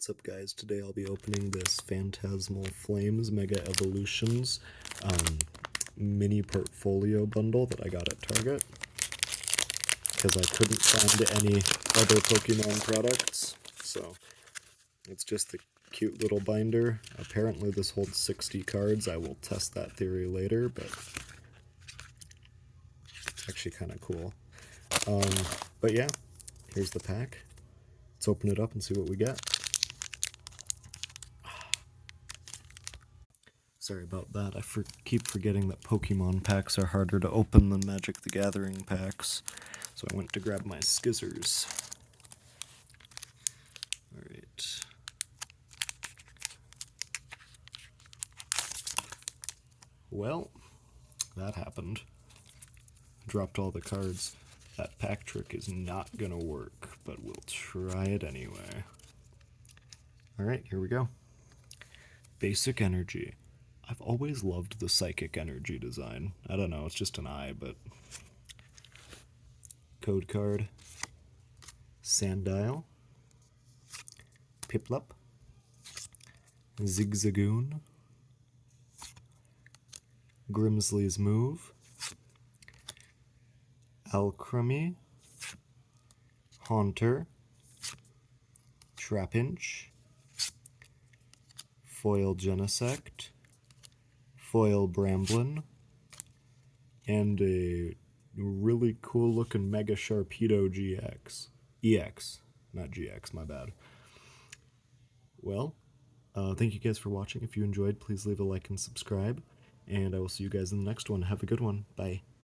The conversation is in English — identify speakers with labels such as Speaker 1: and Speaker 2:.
Speaker 1: What's up, guys? Today I'll be opening this Phantasmal Flames Mega Evolutions mini portfolio bundle that I got at Target because I couldn't find any other Pokemon products, so it's just the cute little binder. Apparently this holds 60 cards. I will test that theory later, but it's actually kind of cool. But yeah, here's the pack. Let's open it up and see what we get. Sorry about that. I keep forgetting that Pokemon packs are harder to open than Magic the Gathering packs. So I went to grab my skizzers. Alright. Well, that happened. Dropped all the cards. That pack trick is not gonna work, but we'll try it anyway. Alright, here we go. Basic Energy. I've always loved the Psychic Energy design. I don't know, it's just an eye, but... Code card. Sandile. Piplup. Zigzagoon. Grimsley's Move. Alchemy. Haunter. Trapinch. Foil Genesect. Foil Bramblin, and a really cool looking Mega Sharpedo GX. EX, not GX, my bad. Well, thank you guys for watching. If you enjoyed, please leave a like and subscribe, and I will see you guys in the next one. Have a good one. Bye.